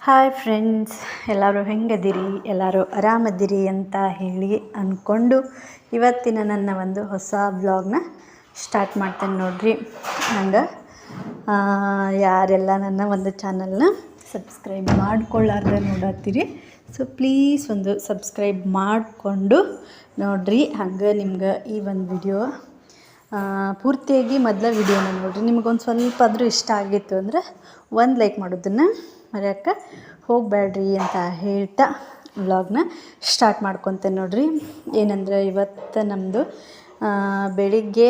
Hi friends, ಎಲ್ಲರೂ ಹೆಂಗದಿರಿ? ಎಲ್ಲರೂ ಆರಾಮದಿರಿ ಅಂತ ಹೇಳಿ ಅಂದ್ಕೊಂಡು ಇವತ್ತಿನ ನನ್ನ ಒಂದು ಹೊಸ ವ್ಲಾಗ್ನ ಸ್ಟಾರ್ಟ್ ಮಾಡ್ತೇನೆ ನೋಡ್ರಿ. ಹಂಗೆ ಯಾರೆಲ್ಲ ನನ್ನ ಒಂದು ಚಾನಲ್ನ ಸಬ್ಸ್ಕ್ರೈಬ್ ಮಾಡ್ಕೊಳ್ಳಾರ್ದೆ ನೋಡತ್ತೀರಿ, ಸೊ ಪ್ಲೀಸ್ ಒಂದು ಸಬ್ಸ್ಕ್ರೈಬ್ ಮಾಡಿಕೊಂಡು ನೋಡ್ರಿ. ಹಂಗೆ ನಿಮ್ಗೆ ಈ ಒಂದು ವಿಡಿಯೋ ಪೂರ್ತಿಯಾಗಿ ಮೊದಲ ವಿಡಿಯೋನ ನೋಡಿರಿ. ನಿಮ್ಗೊಂದು ಸ್ವಲ್ಪ ಆದರೂ ಇಷ್ಟ ಆಗಿತ್ತು ಅಂದರೆ ಒಂದು ಲೈಕ್ ಮಾಡೋದನ್ನು ಮರೆಯೋಕ್ಕೆ ಹೋಗಬೇಡ್ರಿ ಅಂತ ಹೇಳ್ತಾ ವ್ಲಾಗ್ನ ಸ್ಟಾರ್ಟ್ ಮಾಡ್ಕೊತೇನೆ ನೋಡ್ರಿ. ಏನಂದ್ರೆ ಇವತ್ತು ನಮ್ಮದು ಬೆಳಿಗ್ಗೆ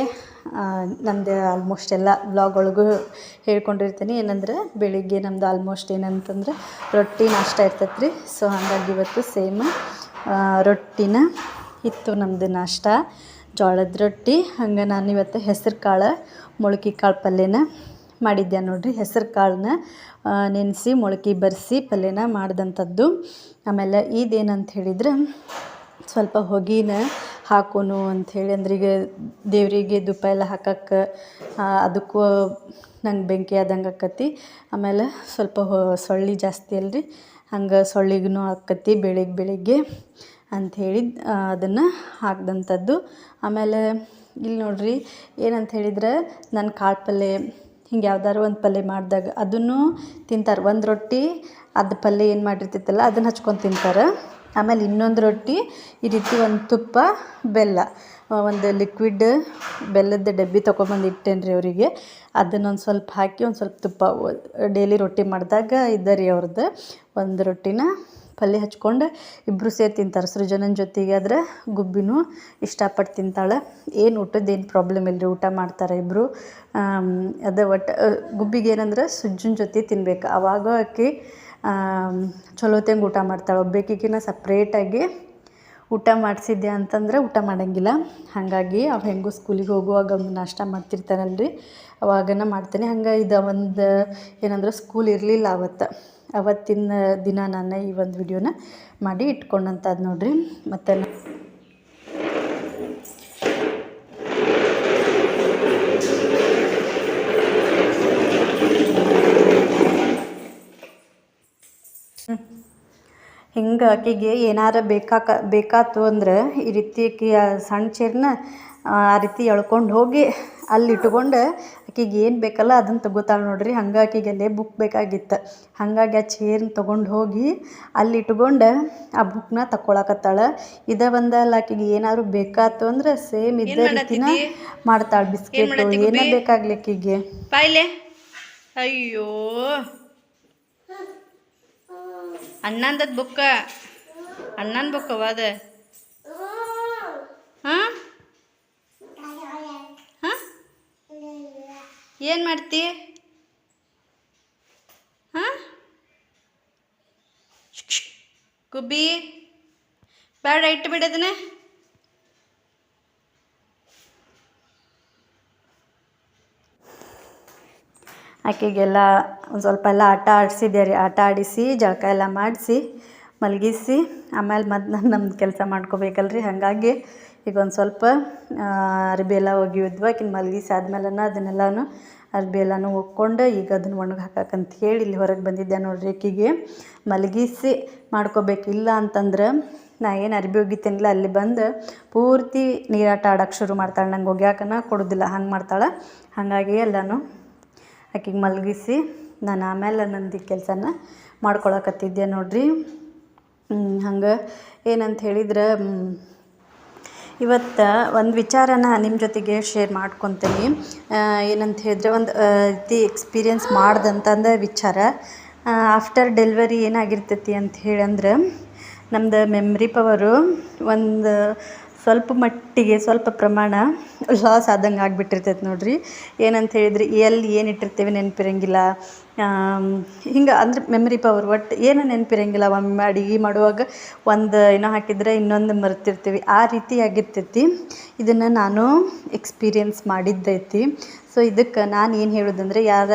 ನಮ್ಮದು ಆಲ್ಮೋಸ್ಟ್ ಎಲ್ಲ ವ್ಲಾಗ್ ಒಳಗೂ ಹೇಳ್ಕೊಂಡಿರ್ತೀನಿ. ಏನಂದ್ರೆ ಬೆಳಿಗ್ಗೆ ನಮ್ಮದು ಆಲ್ಮೋಸ್ಟ್ ಏನಂತಂದ್ರೆ ರೊಟ್ಟಿ ನಾಷ್ಟ ಇರ್ತೈತೆ ರೀ. ಸೊ ಹಾಗಾಗಿ ಇವತ್ತು ಸೇಮ್ ರೊಟ್ಟಿನ ಇತ್ತು ನಮ್ಮದು ನಾಷ್ಟ, ಜೋಳದ ರೊಟ್ಟಿ. ಹಂಗೆ ನಾನು ಇವತ್ತು ಹೆಸರು ಕಾಳು ಮೊಳಕೆ ಕಾಳು ಪಲ್ಯನ ಮಾಡಿದ್ದೆ ನೋಡ್ರಿ. ಹೆಸರು ಕಾಳನ್ನ ನೆನೆಸಿ ಮೊಳಕೆ ಬರೆಸಿ ಪಲ್ಯನ ಮಾಡಿದಂಥದ್ದು. ಆಮೇಲೆ ಇದೇನಂತ ಹೇಳಿದ್ರೆ ಸ್ವಲ್ಪ ಹೊಗೆನ ಹಾಕೋನು ಅಂಥೇಳಿ, ಅಂದ್ರೆ ಈಗ ದೇವರಿಗೆ ಧೂಪ ಎಲ್ಲ ಹಾಕಕ್ಕೆ ಅದಕ್ಕೂ ನಂಗೆ ಬೆಂಕಿ ಆದಂಗೆ ಆಕತಿ. ಆಮೇಲೆ ಸ್ವಲ್ಪ ಸೊಳ್ಳೆ ಜಾಸ್ತಿ ಅಲ್ರಿ, ಹಂಗೆ ಸೊಳ್ಳಿಗೂ ಆಕತಿ ಬೆಳಿಗ್ಗೆ ಅಂಥೇಳಿ ಅದನ್ನು ಹಾಕಿದಂಥದ್ದು. ಆಮೇಲೆ ಇಲ್ಲಿ ನೋಡ್ರಿ ಏನಂತ ಹೇಳಿದ್ರೆ, ನನ್ನ ಕಾಳು ಪಲ್ಯ ಹಿಂಗೆ ಯಾವ್ದಾದ್ರು ಒಂದು ಪಲ್ಯ ಮಾಡಿದಾಗ ಅದನ್ನು ತಿಂತಾರೆ. ಒಂದು ರೊಟ್ಟಿ ಅದು ಪಲ್ಯ ಏನು ಮಾಡಿರ್ತಿತ್ತಲ್ಲ ಅದನ್ನು ಹಚ್ಕೊಂಡು ತಿಂತಾರೆ. ಆಮೇಲೆ ಇನ್ನೊಂದು ರೊಟ್ಟಿ ಈ ರೀತಿ ಒಂದು ತುಪ್ಪ ಬೆಲ್ಲ, ಒಂದು ಲಿಕ್ವಿಡ್ ಬೆಲ್ಲದ ಡಬ್ಬಿ ತೊಗೊಬಂದು ಇಟ್ಟೇನೆ ರೀ ಅವರಿಗೆ. ಅದನ್ನೊಂದು ಸ್ವಲ್ಪ ಹಾಕಿ ಒಂದು ಸ್ವಲ್ಪ ತುಪ್ಪ ಡೈಲಿ ರೊಟ್ಟಿ ಮಾಡಿದಾಗ ಇದ್ದರಿ ಅವ್ರದ್ದು. ಒಂದು ರೊಟ್ಟಿನ ಪಲ್ಯ ಹಚ್ಕೊಂಡು ಇಬ್ಬರು ಸೇರಿ ತಿಂತಾರೆ. ಸೃಜನನ ಜೊತೆಗೆ ಆದರೆ ಗುಬ್ಬಿನೂ ಇಷ್ಟಪಟ್ಟು ತಿಂತಾಳೆ. ಏನು ಊಟದ್ದೇನು ಪ್ರಾಬ್ಲಮ್ ಇಲ್ಲ ರೀ, ಊಟ ಮಾಡ್ತಾರೆ ಇಬ್ಬರು. ಅದು ಒಟ್ಟು ಗುಬ್ಬಿಗೆ ಏನಂದ್ರೆ ಸುಜ್ಜನ ಜೊತೆ ತಿನ್ಬೇಕು, ಆವಾಗ ಆಕಿ ಚಲೋತ್ತಂಗೆ ಊಟ ಮಾಡ್ತಾಳೆ. ಒಬ್ಬೇಕಿನ ಸಪ್ರೇಟಾಗಿ ಊಟ ಮಾಡಿಸಿದ್ದೆ ಅಂತಂದ್ರೆ ಊಟ ಮಾಡೋಂಗಿಲ್ಲ. ಹಾಗಾಗಿ ಅವು ಹೆಂಗೂ ಸ್ಕೂಲಿಗೆ ಹೋಗುವಾಗ ನಾಷ್ಟ ಮಾಡ್ತಿರ್ತಾರಲ್ರಿ, ಅವಾಗನ ಮಾಡ್ತೇನೆ. ಹಂಗೆ ಇದು ಒಂದು ಏನಂದ್ರೆ ಸ್ಕೂಲ್ ಇರಲಿಲ್ಲ ಅವತ್ತಿನ ದಿನ ನಾನು ಈ ಒಂದು ವಿಡಿಯೋನ ಮಾಡಿ ಇಟ್ಕೊಂಡಂಥದ್ದು ನೋಡ್ರಿ. ಮತ್ತು ಹಿಂಗೆ ಆಕೆಗೆ ಏನಾರ ಬೇಕಾತು ಅಂದ್ರೆ ಈ ರೀತಿ ಸಣ್ಣ ಚೇರ್ನ ಆ ರೀತಿ ಎಳ್ಕೊಂಡು ಹೋಗಿ ಅಲ್ಲಿ ಇಟ್ಕೊಂಡು ಆಕೆಗೆ ಏನು ಬೇಕಲ್ಲ ಅದನ್ನು ತೊಗೋತಾಳೆ ನೋಡ್ರಿ. ಹಂಗೆ ಆಕೆಗೆ ಅಲ್ಲೇ ಬುಕ್ ಬೇಕಾಗಿತ್ತು, ಹಾಗಾಗಿ ಆ ಚೇರ್ನ ತೊಗೊಂಡು ಹೋಗಿ ಅಲ್ಲಿ ಇಟ್ಕೊಂಡು ಆ ಬುಕ್ನ ತಗೊಳಕತ್ತಾಳೆ. ಇದೇ ಒಂದಲ್ಲ, ಆಕೆಗೆ ಏನಾದ್ರು ಬೇಕಾತು ಅಂದ್ರೆ ಸೇಮ್ ಇದ್ದ ರೀತಿನ ಮಾಡ್ತಾಳೆ. ಬಿಸ್ಕೆಟ್ ಏನೇ ಬೇಕಾಗ್ಲಿ ಆಕೆಗೆ. ಅಯ್ಯೋ ಅಣ್ಣಂದದ ಬುಕ್ಕ, ಅಣ್ಣನ ಬುಕ್ಕವ ಅದು. ಹಾಂ ಹಾಂ ಏನು ಮಾಡ್ತಿ? ಹಾಂ ಗುಬ್ಬಿ ಬೇಡ, ಇಟ್ಟು ಬಿಡೋದನ್ನ. ಆಕೆಗೆಲ್ಲ ಒಂದು ಸ್ವಲ್ಪ ಎಲ್ಲ ಆಟ ಆಡಿಸಿದ್ದೆ ರೀ. ಆಟ ಆಡಿಸಿ ಜಳಕ ಎಲ್ಲ ಮಾಡಿಸಿ ಮಲಗಿಸಿ ಆಮೇಲೆ ಮತ್ತೆ ನಮ್ದು ಕೆಲಸ ಮಾಡ್ಕೋಬೇಕಲ್ರಿ. ಹಾಗಾಗಿ ಈಗ ಒಂದು ಸ್ವಲ್ಪ ಅರ್ಬಿ ಎಲ್ಲ ಒಗಿಯೋದ್ವು. ಆಕಿನ ಮಲಗಿಸಿ ಆದ್ಮೇಲೆ ಅದನ್ನೆಲ್ಲನೂ ಅರ್ಬಿ ಎಲ್ಲನೂ ಒಕ್ಕೊಂಡು ಈಗ ಅದನ್ನು ಒಣಗಿ ಹಾಕಕ್ಕಂತ ಹೇಳಿ ಇಲ್ಲಿ ಹೊರಗೆ ಬಂದಿದ್ದೆ ನೋಡ್ರಿ. ಆಕಿಗೆ ಮಲಗಿಸಿ ಮಾಡ್ಕೋಬೇಕಿಲ್ಲ ಅಂತಂದ್ರೆ ನಾ ಏನು ಅರ್ಬಿ ಒಗಿತೇನಿಲ್ಲ ಅಲ್ಲಿ ಬಂದು ಪೂರ್ತಿ ನೀರಾಟ ಆಡೋಕ್ಕೆ ಶುರು ಮಾಡ್ತಾಳೆ. ನಂಗೆ ಒಗ್ಯಾಕನ ಕೊಡೋದಿಲ್ಲ, ಹಂಗೆ ಮಾಡ್ತಾಳೆ. ಹಾಗಾಗಿ ಎಲ್ಲನೂ ಆಕಿಗೆ ಮಲಗಿಸಿ ನಾನು ಆಮೇಲೆ ನಂದು ಕೆಲಸನ ಮಾಡ್ಕೊಳಕತ್ತಿದ್ದೆ ನೋಡ್ರಿ. ಹಂಗೆ ಏನಂತ ಹೇಳಿದ್ರೆ, ಇವತ್ತು ಒಂದು ವಿಚಾರನ ನಿಮ್ಮ ಜೊತೆಗೆ ಶೇರ್ ಮಾಡ್ಕೊತೀನಿ. ಏನಂತ ಹೇಳಿದ್ರೆ, ಒಂದು ರೀತಿ ಎಕ್ಸ್ಪೀರಿಯನ್ಸ್ ಮಾಡ್ದಂತಂದ ವಿಚಾರ. ಆಫ್ಟರ್ ಡೆಲಿವರಿ ಏನಾಗಿರ್ತೈತಿ ಅಂತ ಹೇಳಂದ್ರೆ, ನಮ್ಮದು ಮೆಮ್ರಿ ಪವರು ಒಂದು ಸ್ವಲ್ಪ ಪ್ರಮಾಣ ಲಾಸ್ ಆದಂಗೆ ಆಗಿಬಿಟ್ಟಿರ್ತೈತೆ ನೋಡ್ರಿ. ಏನಂತ ಹೇಳಿದ್ರೆ, ಎಲ್ಲಿ ಏನು ಇಟ್ಟಿರ್ತೀವಿ ನೆನಪಿರಂಗಿಲ್ಲ. ಹಿಂಗೆ ಅಂದ್ರೆ ಮೆಮ್ರಿ ಪವರ್ ಒಟ್ಟು ಏನು ನೆನಪಿರಂಗಿಲ್ಲ. ಒಮ್ಮೆ ಅಡುಗೆ ಮಾಡುವಾಗ ಒಂದು ಏನೋ ಹಾಕಿದರೆ ಇನ್ನೊಂದು ಮರ್ತಿರ್ತೀವಿ, ಆ ರೀತಿ ಆಗಿರ್ತೈತಿ. ಇದನ್ನು ನಾನು ಎಕ್ಸ್ಪೀರಿಯನ್ಸ್ ಮಾಡಿದ್ದೈತಿ. ಸೊ ಇದಕ್ಕೆ ನಾನು ಏನು ಹೇಳೋದಂದ್ರೆ,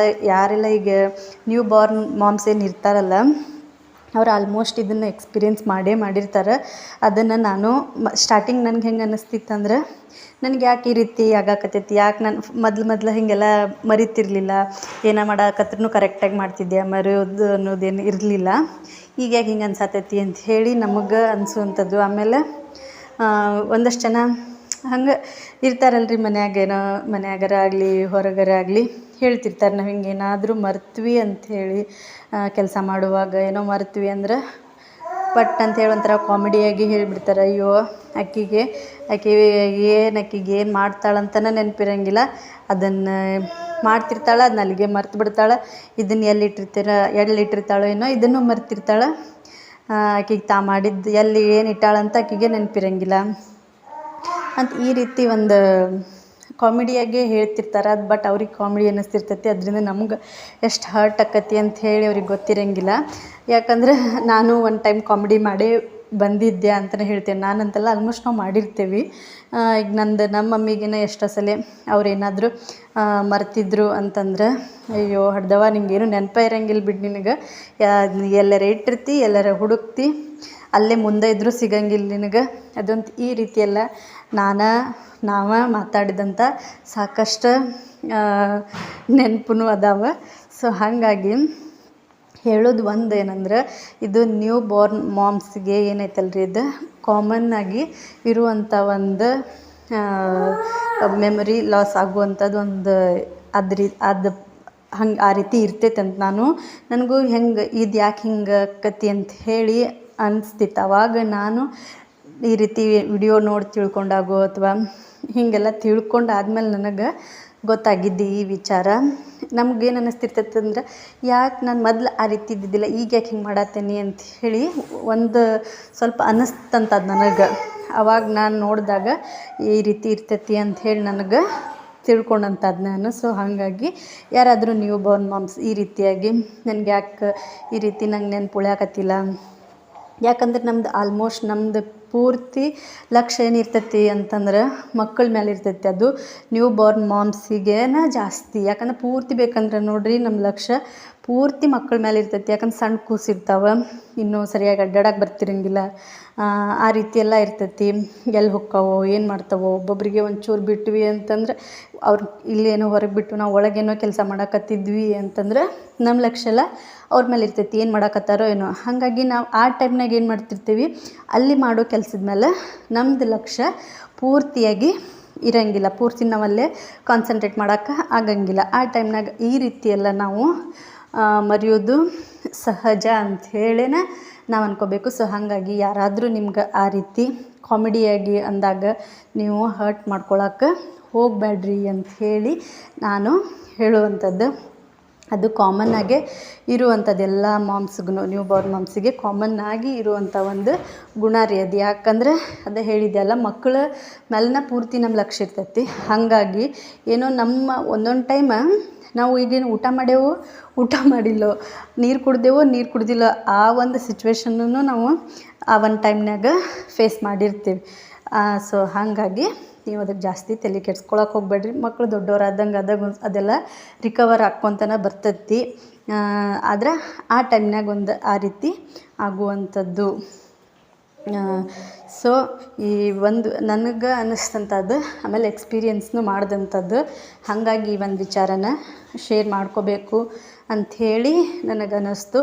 ಯಾರೆಲ್ಲ ಈಗ ನ್ಯೂ ಬಾರ್ನ್ ಮಾಮ್ಸ್ ಏನು ಇರ್ತಾರಲ್ಲ, ಅವ್ರು ಆಲ್ಮೋಸ್ಟ್ ಇದನ್ನು ಎಕ್ಸ್ಪೀರಿಯೆನ್ಸ್ ಮಾಡಿರ್ತಾರೆ. ಅದನ್ನು ನಾನು ಸ್ಟಾರ್ಟಿಂಗ್ ನನಗೆ ಹೆಂಗೆ ಅನ್ನಿಸ್ತಿತ್ತಂದ್ರೆ ನನಗೆ ಯಾಕೆ ಈ ರೀತಿ ಆಗಾಕತ್ತೈತಿ, ಯಾಕೆ ನಾನು ಮೊದಲು ಹೀಗೆಲ್ಲ ಮರಿತಿರ್ಲಿಲ್ಲ, ಏನೋ ಮಾಡಾಕತ್ರೂ ಕರೆಕ್ಟಾಗಿ ಮಾಡ್ತಿದ್ದೆ, ಮರೆಯೋದು ಅನ್ನೋದೇನು ಇರಲಿಲ್ಲ. ಈಗ ಯಾಕೆ ಹಿಂಗೆ ಅನ್ಸತ್ತೈತಿ ಅಂತ ಹೇಳಿ ನಮಗೆ ಅನಿಸುವಂಥದ್ದು. ಆಮೇಲೆ ಒಂದಷ್ಟು ಜನ ಹಂಗೆ ಇರ್ತಾರಲ್ರಿ ಮನ್ಯಾಗರ ಆಗಲಿ ಹೊರಗರ ಆಗಲಿ ಹೇಳ್ತಿರ್ತಾರೆ, ನಾವು ಹಿಂಗೆ ಏನಾದರೂ ಮರ್ತ್ವಿ ಅಂಥೇಳಿ ಕೆಲಸ ಮಾಡುವಾಗ ಏನೋ ಮರ್ತ್ವಿ ಅಂದ್ರೆ ಪಟ್ ಅಂಥೇಳಿ ಒಂಥರ ಕಾಮಿಡಿಯಾಗಿ ಹೇಳಿಬಿಡ್ತಾರೆ. ಅಯ್ಯೋ ಆಕೆಗೆ ಏನು ಮಾಡ್ತಾಳಂತನೇ ನೆನಪಿರಂಗಿಲ್ಲ, ಅದನ್ನು ಮಾಡ್ತಿರ್ತಾಳೆ, ಅದನ್ನ ಅಲ್ಲಿಗೆ ಮರ್ತು ಬಿಡ್ತಾಳೆ, ಇದನ್ನು ಎಲ್ಲಿಟ್ಟಿರ್ತಾಳೋ ಏನೋ ಇದನ್ನು ಮರ್ತಿರ್ತಾಳೆ, ಆಕೆಗೆ ಮಾಡಿದ್ದು ಎಲ್ಲಿ ಏನು ಇಟ್ಟಾಳಂತ ಆಕೆಗೆ ನೆನಪಿರಂಗಿಲ್ಲ ಅಂತ ಈ ರೀತಿ ಒಂದು ಕಾಮಿಡಿಯಾಗೆ ಹೇಳ್ತಿರ್ತಾರೆ. ಅದು ಬಟ್ ಅವ್ರಿಗೆ ಕಾಮಿಡಿ ಅನ್ನಿಸ್ತಿರ್ತೈತಿ. ಅದರಿಂದ ನಮ್ಗೆ ಎಷ್ಟು ಹರ್ಟ್ ಆಕತಿ ಅಂತ ಹೇಳಿ ಅವ್ರಿಗೆ ಗೊತ್ತಿರಂಗಿಲ್ಲ. ಯಾಕಂದ್ರೆ ನಾನು ಒಂದು ಟೈಮ್ ಕಾಮಿಡಿ ಮಾಡೇ ಬಂದಿದ್ದೆ ಅಂತಲೇ ಹೇಳ್ತೇನೆ. ನಾನಂತಲ್ಲ, ಆಲ್ಮೋಸ್ಟ್ ನಾವು ಮಾಡಿರ್ತೀವಿ. ಈಗ ನಮ್ಮ ಮಮ್ಮಿಗೇನೆ ಎಷ್ಟೋ ಸಲ ಅವ್ರೇನಾದರೂ ಮರ್ತಿದ್ರು ಅಂತಂದ್ರೆ, ಅಯ್ಯೋ ಹಡ್ದವ ನಿಂಗೇನು ನೆನಪ ಇರಂಗಿಲ್ಲ ಬಿಡು, ನಿನಗೆ ಎಲ್ಲರ ಇಟ್ಟಿರ್ತಿ, ಎಲ್ಲರ ಹುಡುಕ್ತಿ, ಅಲ್ಲೇ ಮುಂದೆ ಇದ್ದರೂ ಸಿಗಂಗಿಲ್ಲ ನಿನಗೆ ಅದಂತ ಈ ರೀತಿಯೆಲ್ಲ ನಾವೇ ಮಾತಾಡಿದಂಥ ಸಾಕಷ್ಟು ನೆನಪು ಅದಾವೆ. ಸೊ ಹಾಗಾಗಿ ಹೇಳೋದು ಒಂದು ಏನಂದ್ರೆ, ಇದು ನ್ಯೂ ಬೋರ್ನ್ ಮಾಮ್ಸ್ಗೆ ಏನೈತಲ್ರಿ, ಇದು ಕಾಮನ್ನಾಗಿ ಇರುವಂಥ ಒಂದು ಮೆಮೊರಿ ಲಾಸ್ ಆಗುವಂಥದ್ದು ಒಂದು ಅದು ಹಂಗೆ ಆ ರೀತಿ ಇರ್ತೈತೆ ಅಂತ ನನಗೂ ಹೆಂಗೆ ಇದು ಯಾಕೆ ಹಿಂಗೆ ಆಕತಿ ಅಂತ ಹೇಳಿ ಅನಿಸ್ತಿತ್ತು. ಅವಾಗ ನಾನು ಈ ರೀತಿ ವಿಡಿಯೋ ನೋಡಿ ತಿಳ್ಕೊಂಡಾಗೋ ಅಥವಾ ಹೀಗೆಲ್ಲ ತಿಳ್ಕೊಂಡಾದ್ಮೇಲೆ ನನಗೆ ಗೊತ್ತಾಗಿದ್ದು ಈ ವಿಚಾರ. ನಮ್ಗೇನು ಅನ್ನಿಸ್ತಿರ್ತೈತೆ ಅಂದ್ರೆ, ಯಾಕೆ ನಾನು ಮೊದಲು ಆ ರೀತಿ ಇದ್ದಿದ್ದಿಲ್ಲ, ಈಗ ಯಾಕೆ ಹಿಂಗೆ ಮಾಡತ್ತೇನೆ ಅಂತ ಹೇಳಿ ಒಂದು ಸ್ವಲ್ಪ ಅನ್ನಿಸ್ತಂತದ್ದು ನನಗೆ. ಅವಾಗ ನಾನು ನೋಡಿದಾಗ ಈ ರೀತಿ ಇರ್ತೈತಿ ಅಂತ ಹೇಳಿ ನನಗೆ ತಿಳ್ಕೊಂಡಂಥದ್ದು ನಾನು. ಸೊ ಹಾಗಾಗಿ ಯಾರಾದರೂ ನ್ಯೂ ಬೋರ್ನ್ ಮಾಮ್ಸ್ ಈ ರೀತಿಯಾಗಿ ನನಗೆ ಯಾಕೆ ಈ ರೀತಿ ನಂಗೆ ನೆನ್ಪು ಉಳ್ಯಾಕತ್ತಿಲ್ಲ, ಯಾಕಂದ್ರೆ ನಮ್ಮದು ಪೂರ್ತಿ ಲಕ್ಷ್ಯ ಏನಿರ್ತೈತಿ ಅಂತಂದ್ರೆ ಮಕ್ಕಳ ಮೇಲೆ ಇರ್ತೈತಿ. ಅದು ನ್ಯೂ ಬೋರ್ನ್ ಮಾಮ್ಸಿಗೇನ ಜಾಸ್ತಿ. ಯಾಕಂದ್ರೆ ಪೂರ್ತಿ ಬೇಕಂದ್ರೆ ನೋಡಿರಿ ನಮ್ಮ ಲಕ್ಷ್ಯ ಪೂರ್ತಿ ಮಕ್ಕಳ ಮೇಲೆ ಇರ್ತೈತಿ. ಯಾಕಂದ್ರೆ ಸಣ್ಣ ಕೂಸಿರ್ತಾವೆ, ಇನ್ನೂ ಸರಿಯಾಗಿ ಅಡ್ಡಾಡಕ್ಕೆ ಬರ್ತಿರಂಗಿಲ್ಲ, ಆ ರೀತಿ ಎಲ್ಲ ಇರ್ತೈತಿ. ಎಲ್ಲಿ ಹೊಕ್ಕಾವೋ ಏನು ಮಾಡ್ತಾವೋ, ಒಬ್ಬೊಬ್ಬರಿಗೆ ಒಂಚೂರು ಬಿಟ್ವಿ ಅಂತಂದ್ರೆ ಅವ್ರು ಇಲ್ಲೇನೋ ಹೊರಗೆ ಬಿಟ್ಟು ನಾವು ಒಳಗೇನೋ ಕೆಲಸ ಮಾಡಕತ್ತಿದ್ವಿ ಅಂತಂದ್ರೆ ನಮ್ಮ ಲಕ್ಷ್ಯ ಎಲ್ಲ ಅವ್ರ ಮೇಲೆ ಇರ್ತೈತಿ, ಏನು ಮಾಡಕತ್ತಾರೋ ಏನೋ. ಹಾಗಾಗಿ ನಾವು ಆ ಟೈಮ್ನಾಗ ಏನು ಮಾಡ್ತಿರ್ತೀವಿ, ಅಲ್ಲಿ ಮಾಡೋ ಕೆಲಸದ ಮೇಲೆ ನಮ್ಮದು ಲಕ್ಷ್ಯ ಪೂರ್ತಿಯಾಗಿ ಇರಂಗಿಲ್ಲ, ಪೂರ್ತಿ ನಾವಲ್ಲೇ ಕಾನ್ಸಂಟ್ರೇಟ್ ಮಾಡೋಕ್ಕೆ ಆಗಂಗಿಲ್ಲ. ಆ ಟೈಮ್ನಾಗ ಈ ರೀತಿಯೆಲ್ಲ ನಾವು ಮರೆಯೋದು ಸಹಜ ಅಂಥೇಳೇ ನಾವು ಅನ್ಕೋಬೇಕು. ಸೊ ಹಾಗಾಗಿ ಯಾರಾದರೂ ನಿಮ್ಗೆ ಆ ರೀತಿ ಕಾಮಿಡಿಯಾಗಿ ಅಂದಾಗ ನೀವು ಹರ್ಟ್ ಮಾಡ್ಕೊಳಕ್ಕೆ ಹೋಗಬೇಡ್ರಿ ಅಂಥೇಳಿ ನಾನು ಹೇಳುವಂಥದ್ದು. ಅದು ಕಾಮನ್ನಾಗೆ ಇರುವಂಥದ್ದು ಎಲ್ಲ ಮಾಮ್ಸ್ಗೂ, ನ್ಯೂ ಬೋರ್ನ್ ಮಾಮ್ಸಿಗೆ ಕಾಮನ್ನಾಗಿ ಇರುವಂಥ ಒಂದು ಗುಣ ರೀ ಅದು. ಯಾಕಂದರೆ ಅದೇ ಹೇಳಿದೆಯಲ್ಲ, ಮಕ್ಕಳ ಮೇಲನ ಪೂರ್ತಿ ನಮ್ಮ ಲಕ್ಷ್ಯ ಇರ್ತೈತಿ. ಹಾಗಾಗಿ ಏನೋ ನಮ್ಮ ಒಂದೊಂದು ಟೈಮ ನಾವು ಈಗೇನು ಊಟ ಮಾಡೇವೋ ಊಟ ಮಾಡಿಲ್ಲೋ, ನೀರು ಕುಡ್ದಿಲ್ಲೋ, ಆ ಒಂದು ಸಿಚುವೇಶನ್ನೂ ನಾವು ಆ ಒಂದು ಟೈಮ್ನಾಗ ಫೇಸ್ ಮಾಡಿರ್ತೀವಿ. ಸೊ ಹಾಗಾಗಿ ನೀವು ಅದಕ್ಕೆ ಜಾಸ್ತಿ ತಲೆ ಕೆಡ್ಸ್ಕೊಳಕ್ಕೆ ಹೋಗ್ಬೇಡ್ರಿ. ಮಕ್ಕಳು ದೊಡ್ಡವರಾದಂಗೆ ಅದೆಲ್ಲ ರಿಕವರ್ ಆಕ್ಕೊತನ ಬರ್ತೈತಿ. ಆದ್ರೆ ಆ ಟೈಮ್ನಾಗ ಒಂದು ಆ ರೀತಿ ಆಗುವಂಥದ್ದು. ಸೊ ಈ ಒಂದು ನನಗೆ ಅನ್ನಿಸ್ತಂಥದ್ದು, ಆಮೇಲೆ ಎಕ್ಸ್ಪೀರಿಯೆನ್ಸ್ನು ಮಾಡಿದಂಥದ್ದು. ಹಾಗಾಗಿ ಈ ಒಂದು ವಿಚಾರನ ಶೇರ್ ಮಾಡ್ಕೋಬೇಕು ಅಂಥೇಳಿ ನನಗನ್ನಿಸ್ತು.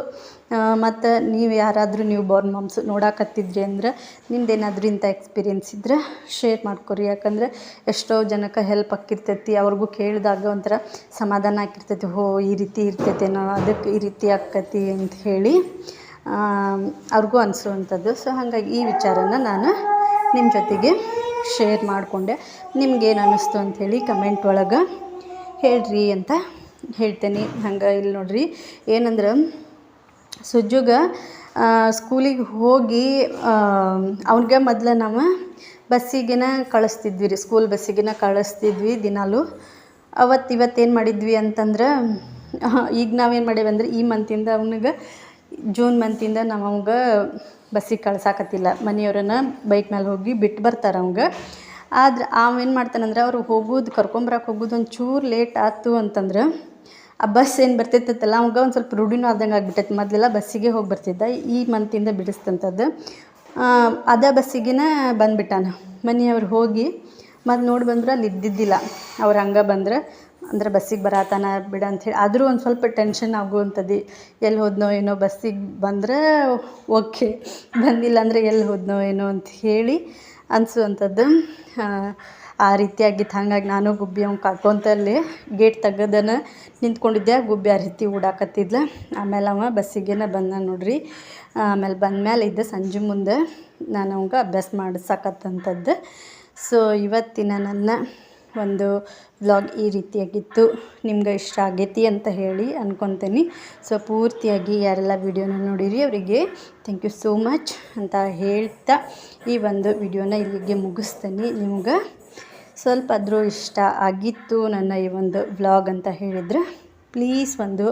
ಮತ್ತು ನೀವು ಯಾರಾದರೂ ನ್ಯೂ ಬೋರ್ನ್ ಮಾಮ್ಸ್ ನೋಡಾಕತ್ತಿದ್ರಿ ಅಂದ್ರೆ ನಿಮ್ದೇನಾದರೂ ಇಂಥ ಎಕ್ಸ್ಪೀರಿಯೆನ್ಸ್ ಇದ್ದರೆ ಶೇರ್ ಮಾಡ್ಕೊರಿ. ಯಾಕಂದರೆ ಎಷ್ಟೋ ಜನಕ್ಕೆ ಹೆಲ್ಪ್ ಆಕ್ಕಿರ್ತೈತಿ, ಅವ್ರಿಗೂ ಕೇಳಿದಾಗ ಒಂಥರ ಸಮಾಧಾನ ಆಕ್ಕಿರ್ತೈತಿ. ಈ ರೀತಿ ಇರ್ತೈತೇನೋ, ಅದಕ್ಕೆ ಈ ರೀತಿ ಆಕ್ಕತಿ ಅಂತ ಹೇಳಿ ಅವ್ರಿಗೂ ಅನಿಸುವಂಥದ್ದು. ಸೊ ಹಾಗಾಗಿ ಈ ವಿಚಾರನ ನಾನು ನಿಮ್ಮ ಜೊತೆಗೆ ಶೇರ್ ಮಾಡಿಕೊಂಡೆ. ನಿಮ್ಗೇನು ಅನ್ನಿಸ್ತು ಅಂಥೇಳಿ ಕಮೆಂಟ್ ಒಳಗೆ ಹೇಳ್ರಿ ಅಂತ ಹೇಳ್ತೇನೆ. ಹಂಗೆ ಇಲ್ಲಿ ನೋಡ್ರಿ, ಏನಂದ್ರೆ ಸುಜ್ಜುಗೆ ಸ್ಕೂಲಿಗೆ ಹೋಗಿ ಅವ್ನಿಗೆ ಮೊದಲು ನಾವು ಬಸ್ಸಿಗೆನ ಕಳಿಸ್ತಿದ್ವಿ ರೀ, ಸ್ಕೂಲ್ ಬಸ್ಸಿಗೆನ ಕಳಿಸ್ತಿದ್ವಿ ದಿನಾಲು. ಇವತ್ತೇನು ಮಾಡಿದ್ವಿ ಅಂತಂದ್ರೆ, ಈಗ ನಾವೇನು ಮಾಡೇವಿ ಅಂದ್ರೆ ಈ ಮಂತಿಂದ ಅವ್ನಿಗೆ ಜೂನ್ ಮಂತಿಂದ ನಾವು ಅವಂಗೆ ಬಸ್ಸಿಗೆ ಕಳ್ಸಾಕತ್ತಿಲ್ಲ. ಮನೆಯವ್ರನ್ನ ಬೈಕ್ ಮೇಲೆ ಹೋಗಿ ಬಿಟ್ಟು ಬರ್ತಾರೆ ಅವಂಗೆ. ಆದ್ರೆ ಅವೇನು ಮಾಡ್ತಾನಂದ್ರೆ, ಅವ್ರು ಕರ್ಕೊಂಬರಕ್ಕೆ ಹೋಗೋದು ಒಂಚೂರು ಲೇಟ್ ಆಯ್ತು ಅಂತಂದ್ರೆ ಆ ಬಸ್ ಏನು ಬರ್ತಿತ್ತಲ್ಲ ಅವಾಗ ಒಂದು ಸ್ವಲ್ಪ ರೂಢಿನೂ ಆದಂಗೆ ಆಗ್ಬಿಟ್ಟೈತೆ. ಮೊದಲೆಲ್ಲ ಬಸ್ಸಿಗೆ ಹೋಗಿ ಬರ್ತಿದ್ದ, ಈ ಮಂತಿಂದ ಬಿಡಿಸ್ತಂಥದ್ದು. ಅದೇ ಬಸ್ಸಿಗೆ ಬಂದುಬಿಟ್ಟಾನ. ಮನೆಯವ್ರು ಹೋಗಿ ಮತ್ತು ನೋಡಿ ಬಂದ್ರೆ ಅಲ್ಲಿ ಇದ್ದಿದ್ದಿಲ್ಲ. ಅವ್ರು ಹಂಗೆ ಬಂದ್ರೆ ಅಂದ್ರೆ ಬಸ್ಸಿಗೆ ಬರತ್ತಾನ ಬಿಡ ಅಂಥೇಳಿ. ಆದರೂ ಒಂದು ಸ್ವಲ್ಪ ಟೆನ್ಷನ್ ಆಗುವಂಥದ್ದು, ಎಲ್ಲಿ ಹೋದ್ನೋ ಏನೋ, ಬಸ್ಸಿಗೆ ಬಂದ್ರೆ ಓಕೆ, ಬಂದಿಲ್ಲ ಅಂದರೆ ಎಲ್ಲಿ ಹೋದ್ನೋ ಏನೋ ಅಂತ ಹೇಳಿ ಅನಿಸುವಂಥದ್ದು. ಆ ರೀತಿಯಾಗಿತ್ತು. ಹಾಗಾಗಿ ನಾನು ಗುಬ್ಬಿ ಅವ್ನು ಕಾಕೊಂತಲ್ಲಿ ಗೇಟ್ ತೆಗೆದನ ನಿಂತ್ಕೊಂಡಿದ್ದೆ. ಗುಬ್ಬಿ ಆ ರೀತಿ ಓಡಾಕತ್ತಿದ್ಲ. ಆಮೇಲೆ ಅವ ಬಸ್ಸಿಗೆ ಬಂದ ನೋಡ್ರಿ. ಆಮೇಲೆ ಬಂದಮೇಲೆ ಇದ್ದ ಸಂಜೆ ಮುಂದೆ ನಾನು ಅವಂಗೆ ಅಭ್ಯಾಸ ಮಾಡಿಸಕತ್ತಂಥದ್ದು. ಸೊ ಇವತ್ತಿನ ನನ್ನ ಒಂದು ವ್ಲಾಗ್ ಈ ರೀತಿಯಾಗಿತ್ತು. ನಿಮ್ಗೆ ಇಷ್ಟ ಆಗೈತಿ ಅಂತ ಹೇಳಿ ಅನ್ಕೊತೀನಿ. ಸೊ ಪೂರ್ತಿಯಾಗಿ ಯಾರೆಲ್ಲ ವಿಡಿಯೋನ ನೋಡಿರಿ ಅವರಿಗೆ ಥ್ಯಾಂಕ್ ಯು ಸೋ ಮಚ್ ಅಂತ ಹೇಳ್ತಾ ಈ ಒಂದು ವಿಡಿಯೋನ ಇಲ್ಲಿಗೆ ಮುಗಿಸ್ತೀನಿ. ನಿಮ್ಗೆ ಸ್ವಲ್ಪ ಆದರೂ ಇಷ್ಟ ಆಗಿತ್ತು ನನ್ನ ಈ ಒಂದು ವ್ಲಾಗ್ ಅಂತ ಹೇಳಿದ್ರೆ ಪ್ಲೀಸ್ ಒಂದು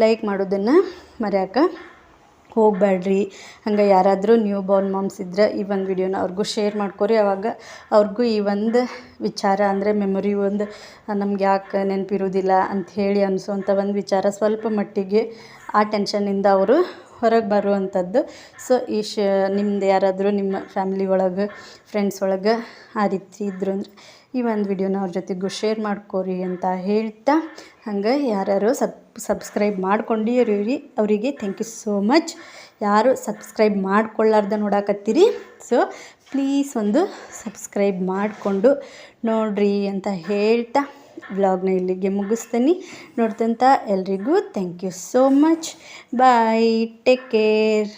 ಲೈಕ್ ಮಾಡೋದನ್ನು ಮರೆಯೋಕೆ ಹೋಗಬೇಡ್ರಿ. ಹಂಗೆ ಯಾರಾದರೂ ನ್ಯೂ ಬಾರ್ನ್ ಮಾಮ್ಸ್ ಇದ್ದರೆ ಈ ಒಂದು ವಿಡಿಯೋನ ಅವ್ರಿಗೂ ಶೇರ್ ಮಾಡ್ಕೊರಿ. ಆವಾಗ ಅವ್ರಿಗೂ ಈ ಒಂದು ವಿಚಾರ ಅಂದರೆ ಮೆಮೊರಿ ಒಂದು ನಮ್ಗೆ ಯಾಕೆ ನೆನಪಿರೋದಿಲ್ಲ ಅಂಥೇಳಿ ಅನಿಸೋವಂಥ ಒಂದು ವಿಚಾರ ಸ್ವಲ್ಪ ಮಟ್ಟಿಗೆ ಆ ಟೆನ್ಷನ್ನಿಂದ ಅವರು ಹೊರಗೆ ಬರುವಂಥದ್ದು. ಸೊ ನಿಮ್ದು ಯಾರಾದರೂ ನಿಮ್ಮ ಫ್ಯಾಮಿಲಿ ಒಳಗೆ ಫ್ರೆಂಡ್ಸ್ ಒಳಗೆ ಆ ರೀತಿ ಇದ್ದರು ಅಂದರೆ ಈ ಒಂದು ವಿಡಿಯೋನ ಅವ್ರ ಜೊತೆಗೂ ಶೇರ್ ಮಾಡ್ಕೊರಿ ಅಂತ ಹೇಳ್ತಾ, ಹಂಗೆ ಯಾರ್ಯಾರು ಸಬ್ಸ್ಕ್ರೈಬ್ ಮಾಡ್ಕೊಂಡಿರಿ ಅವರಿಗೆ ಥ್ಯಾಂಕ್ ಯು ಸೋ ಮಚ್. ಯಾರು ಸಬ್ಸ್ಕ್ರೈಬ್ ಮಾಡ್ಕೊಳ್ಳಾರ್ದ ನೋಡಾಕತ್ತೀರಿ, ಸೊ ಪ್ಲೀಸ್ ಒಂದು ಸಬ್ಸ್ಕ್ರೈಬ್ ಮಾಡಿಕೊಂಡು ನೋಡ್ರಿ ಅಂತ ಹೇಳ್ತಾ ವ್ಲಾಗ್ನ ಇಲ್ಲಿಗೆ ಮುಗಿಸ್ತೀನಿ. ನೋಡ್ತಂತ ಎಲ್ರಿಗೂ thank you so much. Bye, take care.